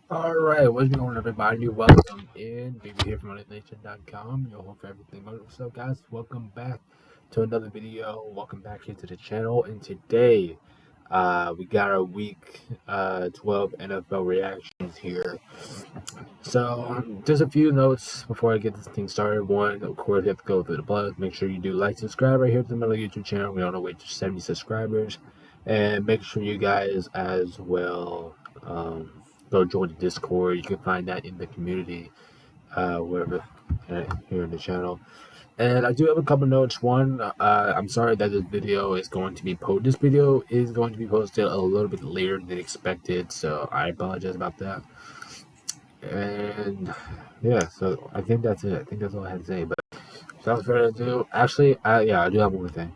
Alright, what's going on, everybody? Welcome in. Baby here from MoneyNation.com. Yo, hope everything goes. What's up, guys? Welcome back to another video. Welcome back here to the channel. And today, we got our week 12 NFL reactions here. So, just a few notes before I get this thing started. One, of course, you have to go through the plugs. Make sure you do like, subscribe right here to the Mellow YouTube channel. We're on our way to 70 subscribers. And make sure you guys as well go join the Discord. You can find that in the community, wherever here in the channel. And I do have a couple notes. One, I'm sorry that this video is going to be posted. This video is going to be posted a little bit later than expected, so I apologize about that. And yeah, so I think that's it. I think that's all I had to say. But without further ado, actually, I do have one more thing.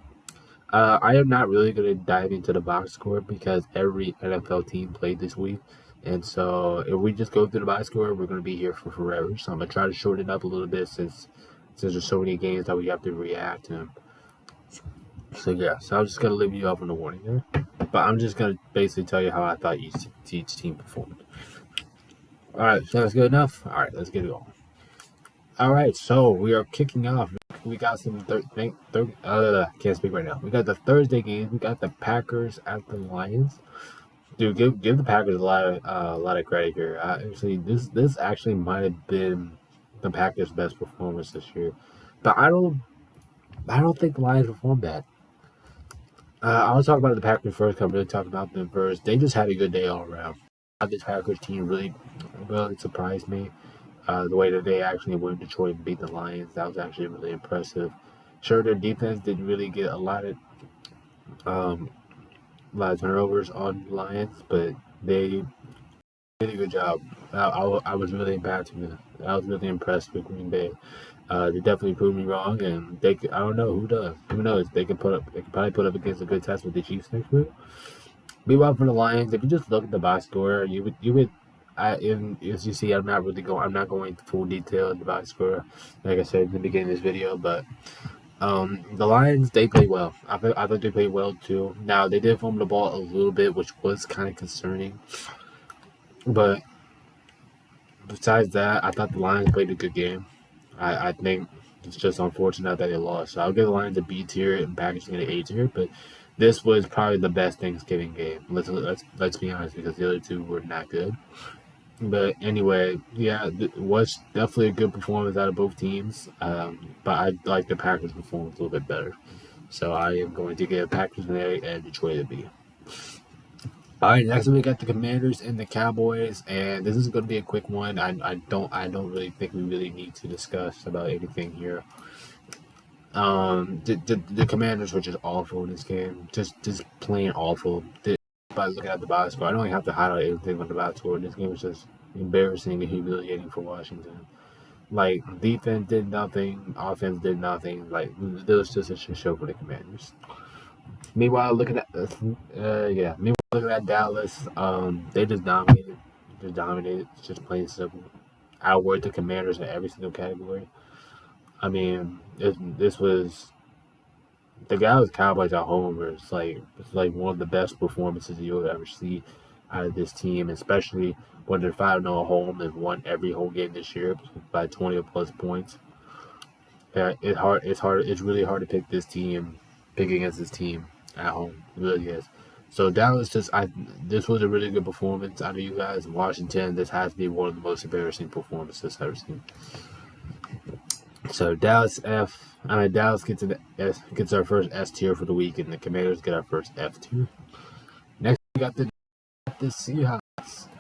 I am not really going to dive into the box score because every NFL team played this week. And so if we just go through the box score, we're going to be here for forever. So I'm going to try to shorten it up a little bit since there's so many games that we have to react to. So yeah, so I'm just going to leave you off on the warning there. But I'm just going to basically tell you how I thought each team performed. Alright, so that's good enough? Alright, let's get it on. Alright, so we are kicking off. We got some can't speak right now. We got the Thursday games. We got the Packers at the Lions. Dude, give the Packers a lot of credit here. Actually, this actually might have been the Packers' best performance this year, but I don't think the Lions performed bad. I was talking about the Packers first. I'm really talking about them first. They just had a good day all around. This Packers team really surprised me. The way that they actually went to Detroit and beat the Lions, that was actually really impressive. Sure, their defense didn't really get a lot of turnovers on the Lions, but they did a good job. I was really impressed with. I was really impressed with Green Bay. They definitely proved me wrong, and I don't know who does. Who knows? They can probably put up against a good test with the Chiefs next week. Meanwhile, for the Lions, if you just look at the box score, you would. As you see, I'm not going full detail in the box score, like I said in the beginning of this video. But the Lions, they play well. I thought they played well too. Now they did fumble the ball a little bit, which was kind of concerning. But besides that, I thought the Lions played a good game. I think it's just unfortunate that they lost. So I'll give the Lions a B tier and Packers an A tier. But this was probably the best Thanksgiving game. Let's be honest, because the other two were not good. But anyway, yeah, it was definitely a good performance out of both teams. But I like the Packers' performance a little bit better. So I am going to give Packers an A and Detroit a B. All right, next we got the Commanders and the Cowboys, and this is going to be a quick one. I don't really think we really need to discuss about anything here. The Commanders were just awful in this game, just plain awful. By looking at the box score, I don't even have to highlight everything on the box score. This game was just embarrassing and humiliating for Washington. Like, defense did nothing, offense did nothing. Like, it was just a shit show for the Commanders. Meanwhile, looking at Dallas, they just dominated. It's just plain simple. Outworked the Commanders in every single category. I mean, this was the Dallas Cowboys at home. It's like one of the best performances you'll ever see out of this team, especially when they're 5-0 at home and won every home game this year by 20 or plus points. Yeah, it's really hard to pick against this team at home. It really is. So Dallas this was a really good performance out of you guys. Washington, this has to be one of the most embarrassing performances I've ever seen. So Dallas gets our first S tier for the week, and the Commanders get our first F tier. Next, we got the Seahawks.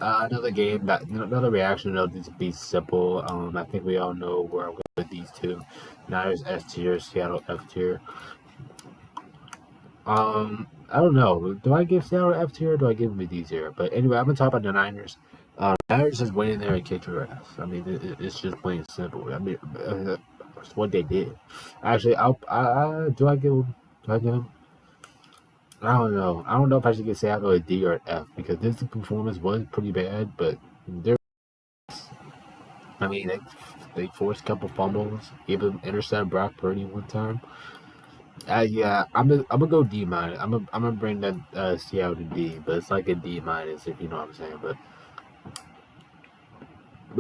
Another reaction. It'll just be simple. I think we all know where I'm going with these two. Niners S tier, Seattle F tier. I don't know. Do I give Seattle F tier or do I give them a D tier? But anyway, I'm gonna talk about the Niners. Niners just went in there and kicked your ass. I mean, it's just plain simple. I mean, it's what they did. Actually, do I give them? I don't know. I don't know if I should give Seattle a D or an F because this performance was pretty bad. But they forced a couple fumbles, gave him intercept Brock Purdy one time. Yeah, I'm gonna go D minus. I'm gonna bring that Seattle to D, but it's like a D minus if you know what I'm saying. But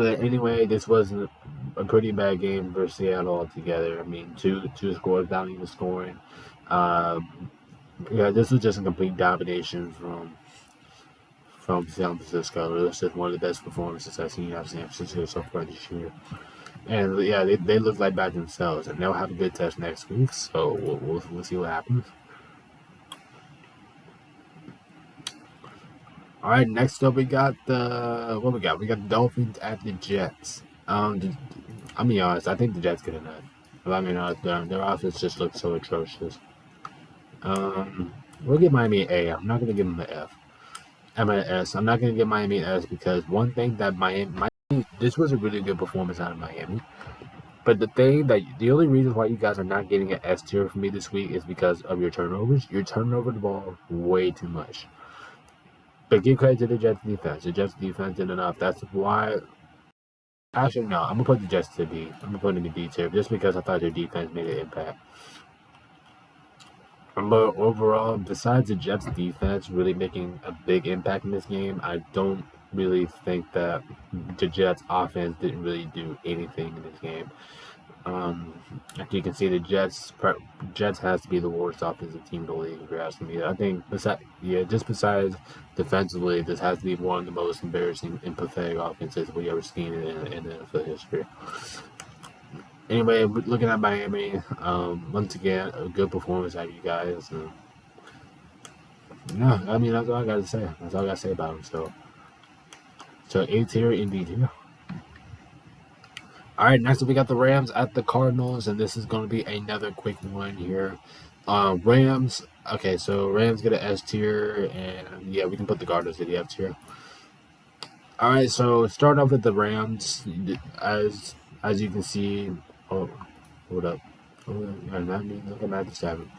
But anyway, this wasn't a pretty bad game for Seattle altogether. I mean, two scores without even scoring. Uh, yeah, this was just a complete domination from San Francisco. It was just one of the best performances I've seen out of San Francisco so far this year. And yeah, they look like back themselves, and they'll have a good test next week. So we'll see what happens. All right, next up we got the what we got. We got the Dolphins at the Jets. I'll be honest. I think the Jets get a nut. If I mean honest, their offense just looks so atrocious. We'll give Miami an A. I'm not gonna give them an F. I'm an S. I'm not gonna give Miami an S because one thing that Miami this was a really good performance out of Miami. But the only reason why you guys are not getting an S tier from me this week is because of your turnovers. You're turning over the ball way too much. But give credit to the Jets defense. The Jets defense did enough. That's why. Actually, no. I'm gonna put the Jets to D. I'm gonna put them in D tier just because I thought their defense made an impact. But overall, besides the Jets defense really making a big impact in this game, I don't really think that the Jets offense didn't really do anything in this game. As you can see, the Jets has to be the worst offensive team in the league. If you're asking me, I think besides defensively, this has to be one of the most embarrassing and pathetic offenses we ever seen in the NFL history. Anyway, looking at Miami, once again, a good performance out of you guys. Yeah, I mean that's all I got to say. That's all I got to say about them. So A tier and D tier. All right, next we got the Rams at the Cardinals, and this is going to be another quick one here. Rams. Okay, so Rams get an S tier, and yeah, we can put the Cardinals in the F tier. All right, so start off with the Rams, as you can see. Oh, hold up. I'm at the 7.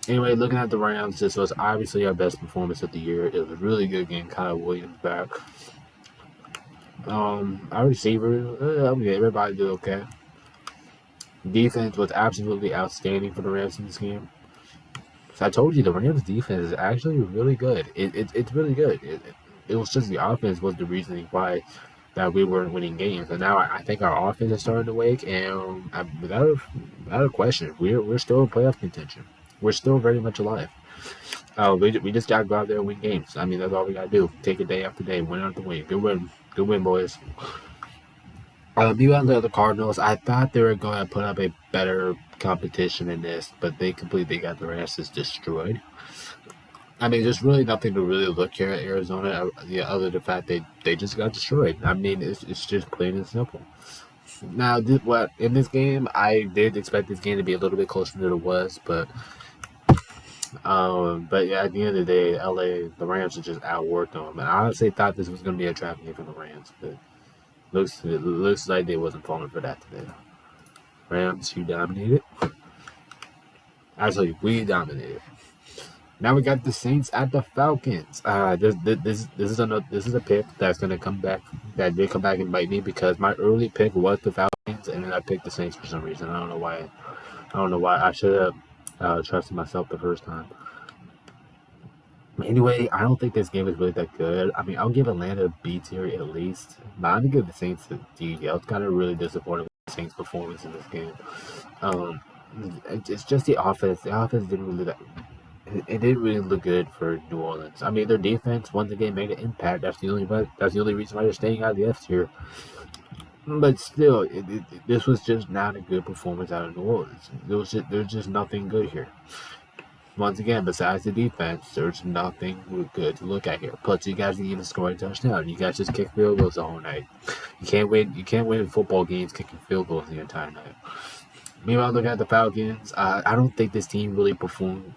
Anyway, looking at the Rams, this was obviously our best performance of the year. It was a really good game. Kyle Williams back. Our receiver, everybody did okay. Defense was absolutely outstanding for the Rams in this game. So I told you the Rams defense is actually really good. It's really good. It was just the offense was the reasoning why that we weren't winning games. And now I think our offense is starting to wake, and without a question, we're still in playoff contention. We're still very much alive. We just gotta go out there and win games. I mean, that's all we gotta do. Take it day after day, win after win. Good win, boys. Meanwhile, the other Cardinals, I thought they were going to put up a better competition in this, but they completely got their asses destroyed. I mean, there's really nothing to really look here at Arizona, other than the fact they just got destroyed. I mean, it's just plain and simple. Now, in this game, I did expect this game to be a little bit closer than it was, but yeah, at the end of the day, the Rams are just outworked them. And I honestly thought this was going to be a trap game for the Rams, but it looks like they wasn't falling for that today. Rams, you dominated. Actually, we dominated. Now we got the Saints at the Falcons. This is a pick that's gonna come back. That did come back and bite me because my early pick was the Falcons, and then I picked the Saints for some reason. I don't know why. I should have trusted myself the first time. Anyway, I don't think this game is really that good. I mean, I'll give Atlanta a B tier at least, but I'm gonna give the Saints a D. I was kind of really disappointed with the Saints' performance in this game. It's just the offense. The offense didn't really it didn't really look good for New Orleans. I mean, their defense once again made an impact. That's the only reason why they're staying out of the F tier. But still, this was just not a good performance out of New Orleans. There's just nothing good here. Once again, besides the defense, there's nothing good to look at here. Plus, you guys didn't even score a touchdown. You guys just kick field goals the whole night. You can't win football games kicking field goals the entire night. Meanwhile, looking at the Falcons, I don't think this team really performed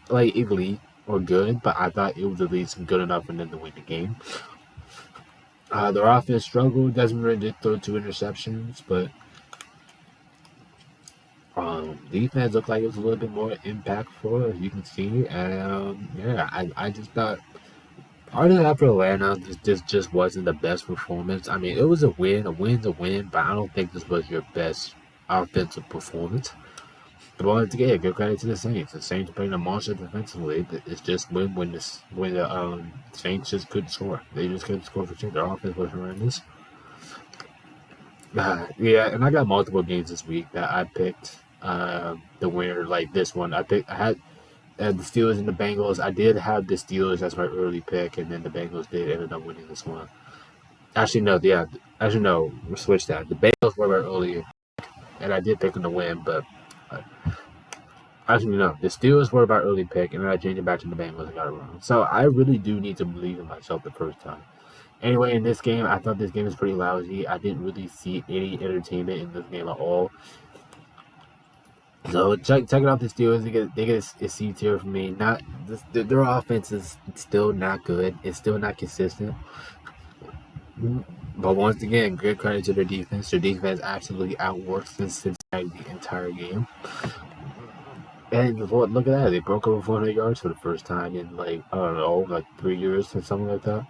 like elite or good, but I thought it was at least good enough for them to win the game. Their offense struggled. Desmond Ridder did throw 2 interceptions, but defense looked like it was a little bit more impactful, as you can see. And I just thought, other than that for Atlanta, this just wasn't the best performance. I mean, it was a win. A win's a win, but I don't think this was your best offensive performance. But once again, give credit to the Saints. The Saints playing a monster defensively. It's just when the Saints just couldn't score. They just couldn't score for shit. Their offense was horrendous. Yeah, and I got multiple games this week that I picked the winner. Like this one, I had the Steelers and the Bengals. I did have the Steelers as my early pick, and then the Bengals did ended up winning this one. Actually, no, yeah. Actually, no. We switched that. The Bengals were my early, and I did pick them to win, but actually, no. The Steelers were my early pick, and then I changed it back to the Bengals and got it wrong. So I really do need to believe in myself the first time. Anyway, in this game, I thought this game was pretty lousy. I didn't really see any entertainment in this game at all. So check it out. The Steelers they get a C tier from me. Not their offense is still not good. It's still not consistent. But once again, great credit to their defense. Their defense absolutely outworked Cincinnati the entire game. And look at that. They broke over 400 yards for the first time in, like, I don't know, like 3 years or something like that.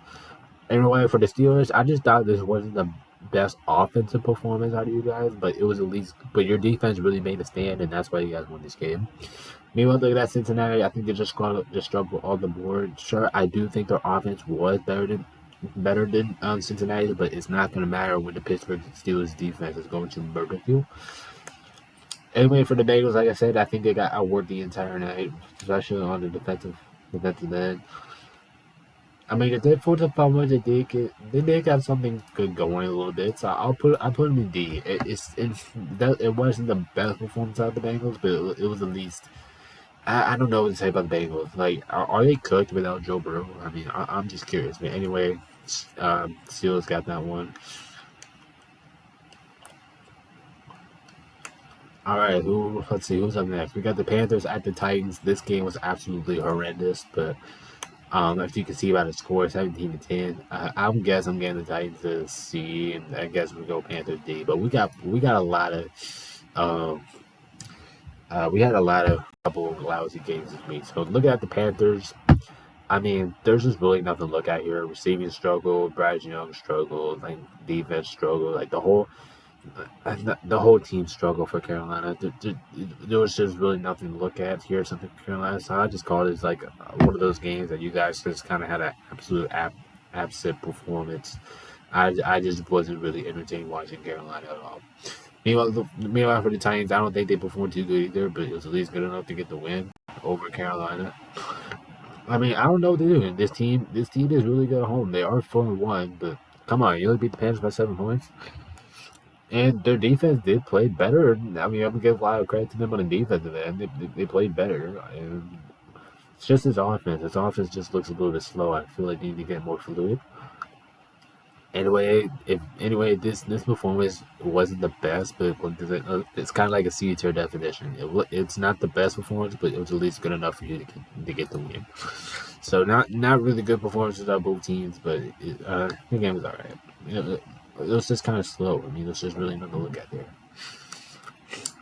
Anyway, for the Steelers, I just thought this wasn't the best offensive performance out of you guys, but it was at least, but your defense really made a stand, and that's why you guys won this game. Meanwhile, look at that Cincinnati. I think they just struggled on the board. Sure, I do think their offense was better than Cincinnati, but it's not going to matter when the Pittsburgh Steelers defense is going to murder you. Anyway, for the Bengals, like I said, I think they got outworked the entire night, especially on the defensive end. I mean, the defensive performance they did have something good going a little bit, so I put them in D. It wasn't the best performance out of the Bengals, but it was at least. I don't know what to say about the Bengals. Like, are they cooked without Joe Burrow? I mean, I'm just curious. But anyway, Steelers got that one. All right, let's see who's up next. We got the Panthers at the Titans. This game was absolutely horrendous, but as you can see by the score, 17-10. I'm getting the Titans to C, and I guess we go Panthers D. But we got a lot of we had a lot of couple of lousy games this week. So looking at the Panthers, I mean, there's just really nothing to look at here. Receiving struggle, Bryce Young struggle, like defense struggle, like the whole team struggle for Carolina. There was just really nothing to look at here, something for Carolina. So I just called it as like one of those games that you guys just kind of had an absolute absent performance. I just wasn't really entertained watching Carolina at all. Meanwhile, for the Titans, I don't think they performed too good either, but it was at least good enough to get the win over Carolina. I mean, I don't know what they're doing. This team is really good at home. They are 4-1, but come on, you only beat the Panthers by 7 points. And their defense did play better. I mean, I'm gonna give a lot of credit to them on the defensive end. They played better, and it's just his offense. His offense just looks a little bit slow. I feel like they need to get more fluid. Anyway, this performance wasn't the best, but it's kind of like a C tier definition. It's not the best performance, but it was at least good enough for you to get the win. So not really good performances out of both teams, but the game was alright. It was just kind of slow. I mean, there's just really nothing to look at there.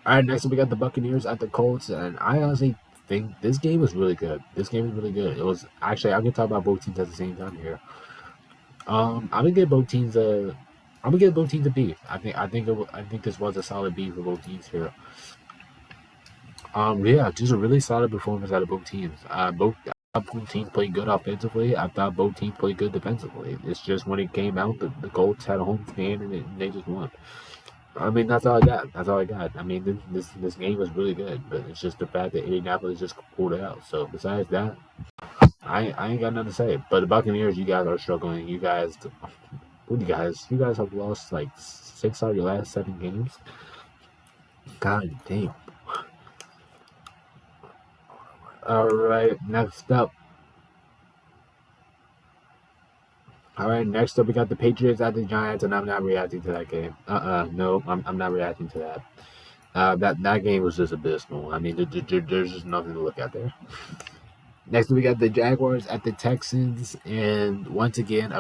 All right, next we got the Buccaneers at the Colts, and I honestly think this game was really good. It was actually I can talk about both teams at the same time here. I'm gonna give both teams a B. I think this was a solid B for both teams here. Yeah, just a really solid performance out of both teams. Both teams played good offensively. I thought both teams played good defensively. It's just when it came out, the Colts had a home stand and they just won. I mean, that's all I got. I mean, this game was really good, but it's just the fact that Indianapolis just pulled it out. So besides that, I ain't got nothing to say. But the Buccaneers, you guys are struggling. You guys have lost like 6 out of your last 7 games. God damn. All right, next up. We got the Patriots at the Giants, and I'm not reacting to that game. No, I'm not reacting to that. That game was just abysmal. I mean, there's just nothing to look at there. Next, we got the Jaguars at the Texans, and once again,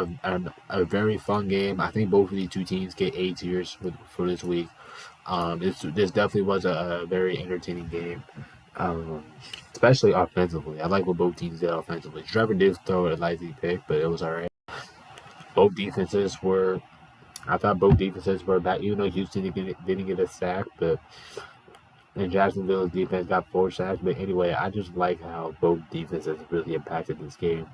a very fun game. I think both of these two teams get A tiers for this week. This definitely was a very entertaining game, especially offensively. I like what both teams did offensively. Trevor did throw a lazy pick, but it was all right. I thought both defenses were back, even though Houston didn't get a sack, but and Jacksonville's defense got 4 sacks. But anyway, I just like how both defenses really impacted this game.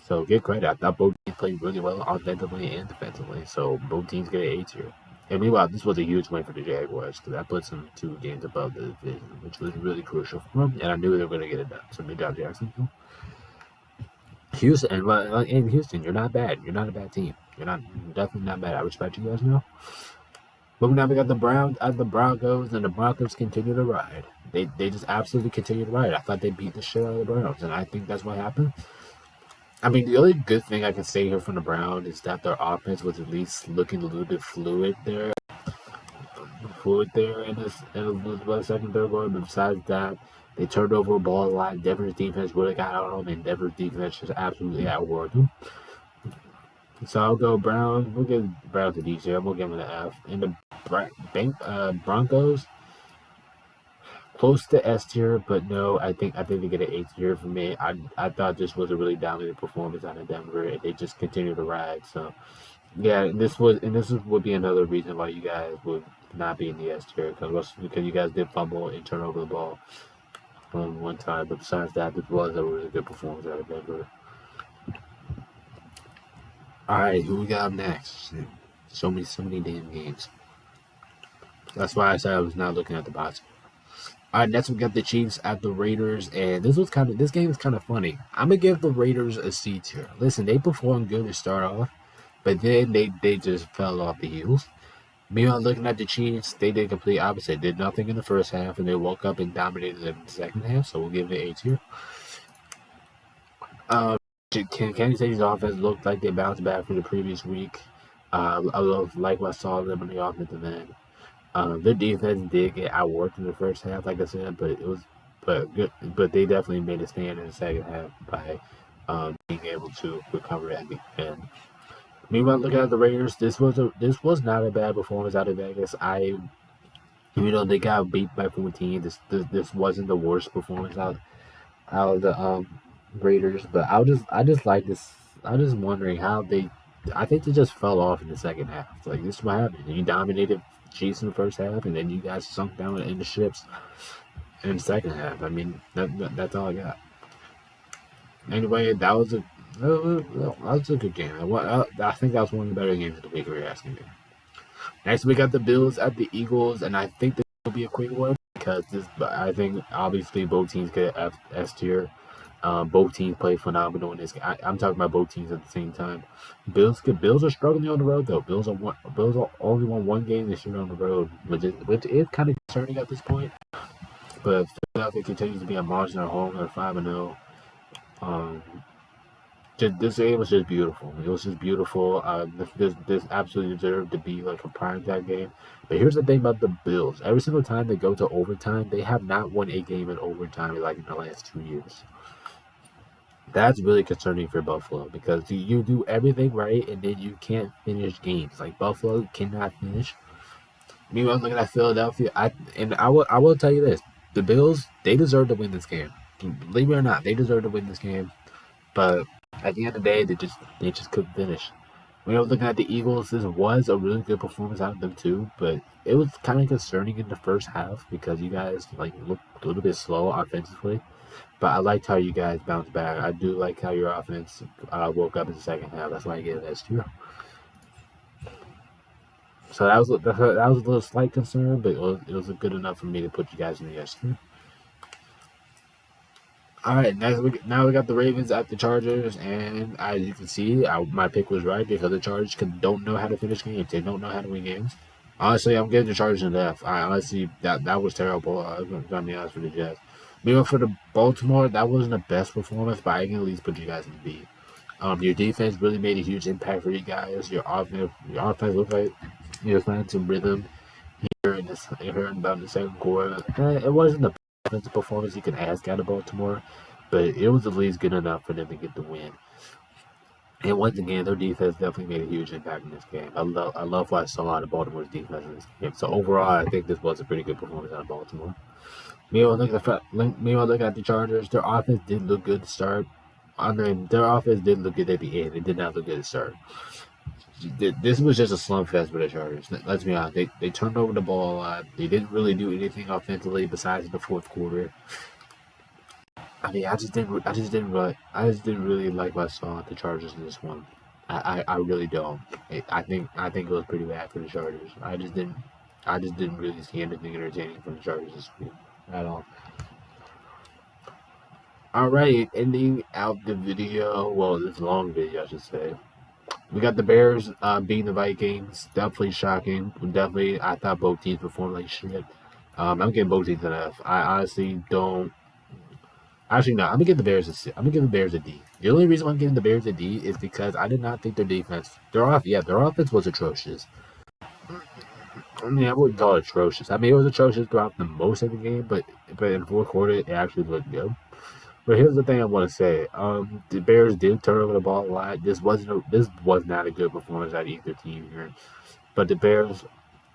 So get credit. I thought both teams played really well offensively and defensively. So both teams get an A tier. And meanwhile, this was a huge win for the Jaguars because that puts them 2 games above the division, which was really crucial for them. And I knew they were going to get it done. So good job, Jacksonville. Houston, well, in Houston, you're not bad. You're not a bad team. You're definitely not bad. I respect you guys now. But now we got the Browns at the Broncos, and the Broncos continue to ride. They just absolutely continue to ride. I thought they beat the shit out of the Browns, and I think that's what happened. I mean, the only good thing I can say here from the Browns is that their offense was at least looking a little bit fluid there in the second, third quarter. But besides that, they turned over the ball a lot. Denver's defense really got on them, and Denver's defense just absolutely outworked them. So I'll go Browns. We'll give Browns a D tier. We'll give them an F. And the Broncos, close to S tier, but no, I think they get an A tier for me. I thought this was a really dominant performance out of Denver, and they just continue to ride. So yeah, this would be another reason why you guys would not be in the S tier because you guys did fumble and turn over the ball one time. But besides that, this was a really good performance out of Denver. All right, who we got next? So many damn games. That's why I said I was not looking at the box. All right, next we got the Chiefs at the Raiders, and this game is kind of funny. I'm gonna give the Raiders a C tier. Listen, they performed good to start off, but then they just fell off the heels. Meanwhile, looking at the Chiefs, they did complete opposite. Did nothing in the first half, and they woke up and dominated them in the second half. So we'll give it an A tier. Kansas City's offense looked like they bounced back from the previous week. I like what I saw them on the offensive end. Their defense did get outworked in the first half, like I said, but they definitely made a stand in the second half by being able to recover at the end. Meanwhile, looking at the Raiders, this was not a bad performance out of Vegas. They got beat by 14. This wasn't the worst performance out of the Raiders, but I just like this. I'm just wondering how I think they just fell off in the second half. Like this is what happened. You dominated Chiefs in the first half, and then you guys sunk down in the ships in the second half. I mean, that's all I got. Anyway, that was a good game. I think that was one of the better games of the week. If you're asking me. Next, we got the Bills at the Eagles, and I think this will be a quick one because I think obviously both teams get an S tier. Both teams play phenomenal in this game. I'm talking about both teams at the same time. Bills are struggling on the road though. Bills are only won 1 game this year on the road, which is kind of concerning at this point. But Philadelphia continues to be a monster at home. They're 5-0. This game was just beautiful. It was just beautiful. This absolutely deserved to be like a primetime game. But here's the thing about the Bills. Every single time they go to overtime, they have not won a game in overtime like in the last 2 years. That's really concerning for Buffalo because you do everything right and then you can't finish games. Like Buffalo cannot finish. Meanwhile, looking at Philadelphia, I will tell you this: the Bills, they deserve to win this game. Believe it or not, they deserve to win this game. But at the end of the day, they just couldn't finish. When I was looking at the Eagles, this was a really good performance out of them too, but it was kind of concerning in the first half because you guys looked a little bit slow offensively. But I liked how you guys bounced back. I do like how your offense woke up in the second half. That's why I gave it S tier. So that was a little slight concern, but it was good enough for me to put you guys in the S tier. All right, now we got the Ravens at the Chargers, and as you can see, my pick was right because the Chargers don't know how to finish games. They don't know how to win games. Honestly, I'm giving the Chargers an F. Honestly, that was terrible. I'm gonna be honest with the Jets. Meanwhile, for the Baltimore, that wasn't the best performance, but I can at least put you guys in B. Your defense really made a huge impact for you guys. Your offense looked like you're finding some rhythm here about the second quarter. It wasn't the offensive performance you can ask out of Baltimore, but it was at least good enough for them to get the win. And once again, their defense definitely made a huge impact in this game. I love what I saw out of Baltimore's defense in this game. So overall, I think this was a pretty good performance out of Baltimore. Meanwhile, look at the Chargers. Their offense did look good to start. Their offense did look good at the end. It did not look good to start. This was just a slump fest for the Chargers. Let's be honest. They turned over the ball a lot. They didn't really do anything offensively besides the fourth quarter. I mean, I just didn't really like what I saw at the Chargers in this one. I really don't. I think it was pretty bad for the Chargers. I just didn't really see anything entertaining from the Chargers this week at all. All right, ending out the video. Well, this long video, I should say. We got the Bears beating the Vikings. Definitely shocking. Definitely, I thought both teams performed like shit. I'm getting both teams an F. I honestly don't. Actually, no. I'm gonna give the Bears a C. I'm gonna give the Bears a D. The only reason why I'm giving the Bears a D is because I did not think their defense. Their offense was atrocious. I mean, I wouldn't call it atrocious. I mean, it was atrocious throughout the most of the game, but in the fourth quarter, it actually looked good. But here's the thing I want to say. The Bears did turn over the ball a lot. This was not a good performance out of either team here. But the Bears,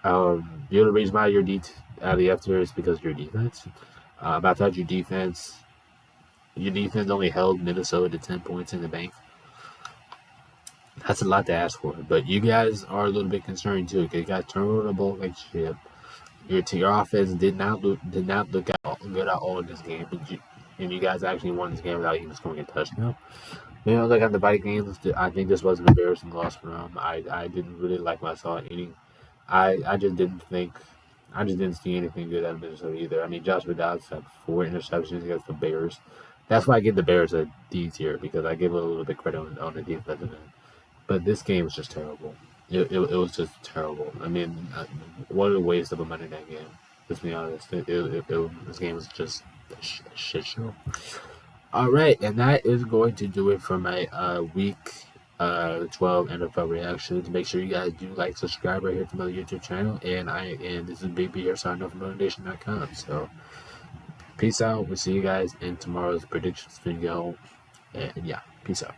the only reason why you're out of the F tier is because of your defense. I thought your defense only held Minnesota to 10 points in the bank. That's a lot to ask for. But you guys are a little bit concerned too, because you guys turn over the ball like shit. Your offense did not look good at all in this game. And you guys actually won this game without even scoring a touchdown. You know, like at the Vikings, I think this was an embarrassing loss for them. I didn't really like what I saw eating. I just didn't see anything good out of Minnesota either. I mean, Joshua Dobbs had 4 interceptions against the Bears. That's why I give the Bears a D tier, because I give a little bit credit on the defensive end. But this game was just terrible. It was just terrible. I mean, what a waste of a Monday night game. Let's be honest. This game was just a shit show. All right, and that is going to do it for my week 12 NFL reactions. Make sure you guys do like, subscribe right here to my YouTube channel, and this is Big B here signing off from MotivationNation.com. So peace out. We'll see you guys in tomorrow's predictions video, and yeah, peace out.